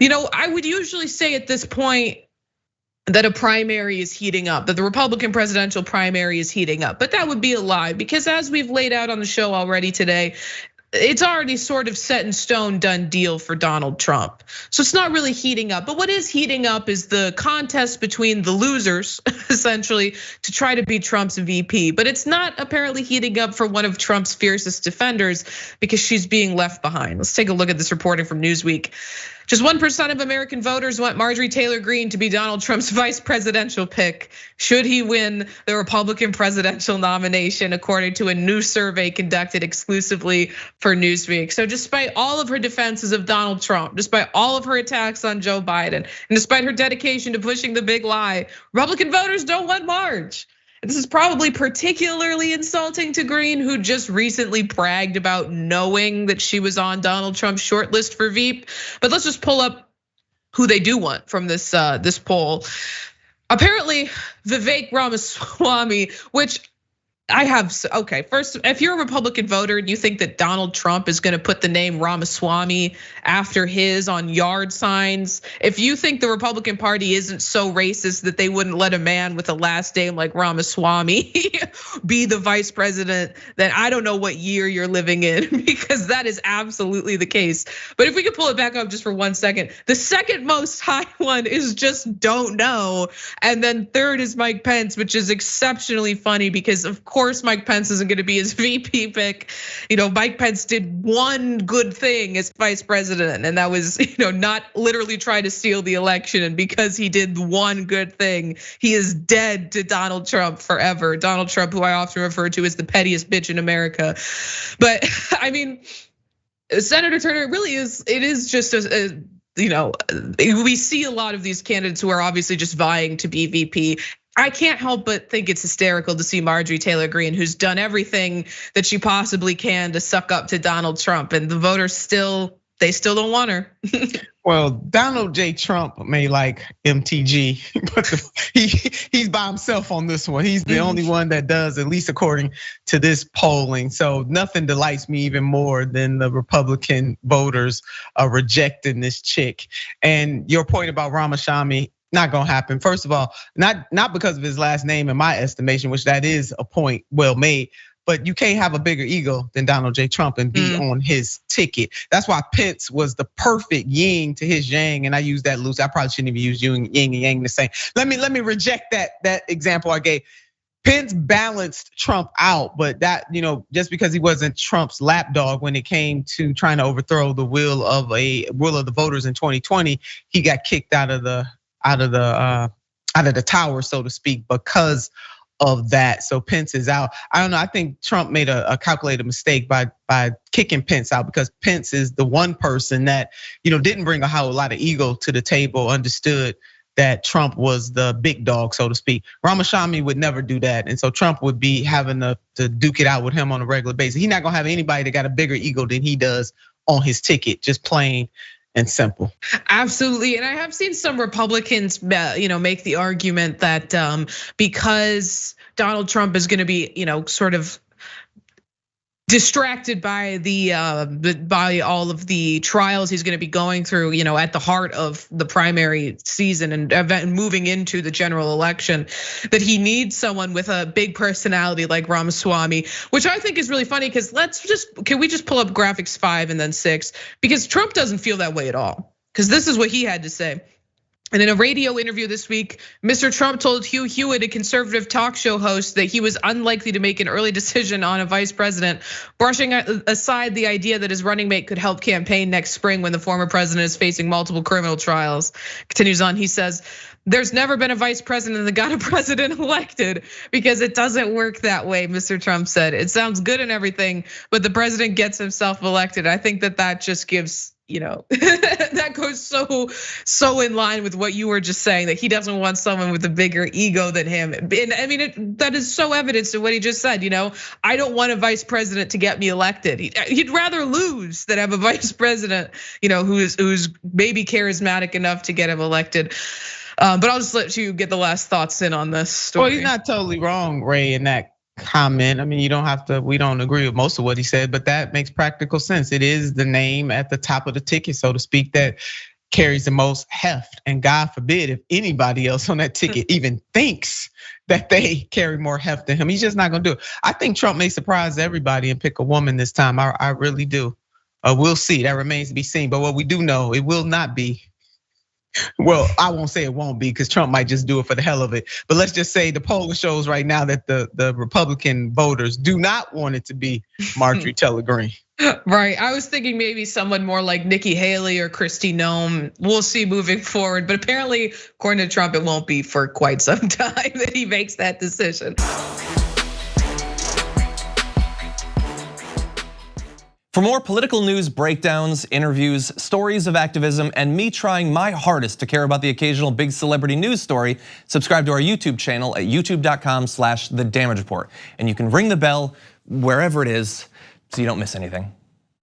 I would usually say at this point that a primary is heating up, that the Republican presidential primary is heating up, but that would be a lie because as we've laid out on the show already today, it's already sort of set in stone, done deal for Donald Trump. So it's not really heating up, but what is heating up is the contest between the losers, essentially, to try to beat Trump's VP. But it's not apparently heating up for one of Trump's fiercest defenders because she's being left behind. Let's take a look at this reporting from Newsweek. Just 1% of American voters want Marjorie Taylor Greene to be Donald Trump's vice presidential pick should he win the Republican presidential nomination, according to a new survey conducted exclusively for Newsweek. So despite all of her defenses of Donald Trump, despite all of her attacks on Joe Biden, and despite her dedication to pushing the big lie, Republican voters don't want Marge. This is probably particularly insulting to Greene, who just recently bragged about knowing that she was on Donald Trump's shortlist for veep. But let's just pull up who they do want from this poll. Apparently, Vivek Ramaswamy, which I have, okay, first, if you're a Republican voter and you think that Donald Trump is gonna put the name Ramaswamy after his on yard signs, if you think the Republican Party isn't so racist that they wouldn't let a man with a last name like Ramaswamy be the vice president, then I don't know what year you're living in, because that is absolutely the case. But if we could pull it back up just for 1 second, the second most high one is just don't know. And then third is Mike Pence, which is exceptionally funny because of course Mike Pence isn't gonna be his VP pick. Mike Pence did one good thing as vice president, and that was not literally try to steal the election. And because he did one good thing, he is dead to Donald Trump forever. Donald Trump, who I often refer to as the pettiest bitch in America. But I mean, Senator Turner, it is just we see a lot of these candidates who are obviously just vying to be VP. I can't help but think it's hysterical to see Marjorie Taylor Greene, who's done everything that she possibly can to suck up to Donald Trump, and the voters still don't want her. Well, Donald J. Trump may like MTG, but he's by himself on this one. He's the only one that does, at least according to this polling. So nothing delights me even more than the Republican voters rejecting this chick. And your point about Ramaswamy, not gonna happen. First of all, not because of his last name in my estimation, which that is a point well made, but you can't have a bigger ego than Donald J. Trump and be on his ticket. That's why Pence was the perfect yin to his yang, and I use that loose. I probably shouldn't even use yin and yang the same. Let me reject that example I gave. Pence balanced Trump out, but that, just because he wasn't Trump's lapdog when it came to trying to overthrow the will of the voters in 2020, he got kicked out of the tower, so to speak, because of that. So Pence is out. I don't know. I think Trump made a calculated mistake by kicking Pence out, because Pence is the one person that didn't bring a whole lot of ego to the table, understood that Trump was the big dog, so to speak. Ramaswamy would never do that, and so Trump would be having to duke it out with him on a regular basis. He's not gonna have anybody that got a bigger ego than he does on his ticket, just plain and simple. Absolutely, and I have seen some Republicans, make the argument that because Donald Trump is going to be, sort of distracted by all of the trials he's going to be going through, at the heart of the primary season and moving into the general election, that he needs someone with a big personality like Ramaswamy, which I think is really funny. Because can we just pull up graphics 5 and then 6? Because Trump doesn't feel that way at all. Because this is what he had to say. And in a radio interview this week, Mr. Trump told Hugh Hewitt, a conservative talk show host, that he was unlikely to make an early decision on a vice president, brushing aside the idea that his running mate could help campaign next spring when the former president is facing multiple criminal trials. Continues on, he says, "There's never been a vice president that got a president elected because it doesn't work that way," Mr. Trump said. "It sounds good and everything, but the president gets himself elected." I think that just gives, that goes so in line with what you were just saying, that he doesn't want someone with a bigger ego than him. And I mean, that is so evidence to what he just said. I don't want a vice president to get me elected. He'd rather lose than have a vice president, who's maybe charismatic enough to get him elected. But I'll just let you get the last thoughts in on this story. Well, he's not totally wrong, Ray, in that comment. I mean, we don't agree with most of what he said, but that makes practical sense. It is the name at the top of the ticket, so to speak, that carries the most heft. And God forbid if anybody else on that ticket even thinks that they carry more heft than him. He's just not gonna do it. I think Trump may surprise everybody and pick a woman this time. I really do. We'll see. That remains to be seen. But what we do know, it will not be. Well, I won't say it won't be because Trump might just do it for the hell of it. But let's just say the poll shows right now that the Republican voters do not want it to be Marjorie Taylor Greene. Right, I was thinking maybe someone more like Nikki Haley or Kristi Noem. We'll see moving forward, but apparently, according to Trump, it won't be for quite some time that he makes that decision. For more political news breakdowns, interviews, stories of activism, and me trying my hardest to care about the occasional big celebrity news story, subscribe to our YouTube channel at youtube.com/thedamagereport. And you can ring the bell wherever it is so you don't miss anything.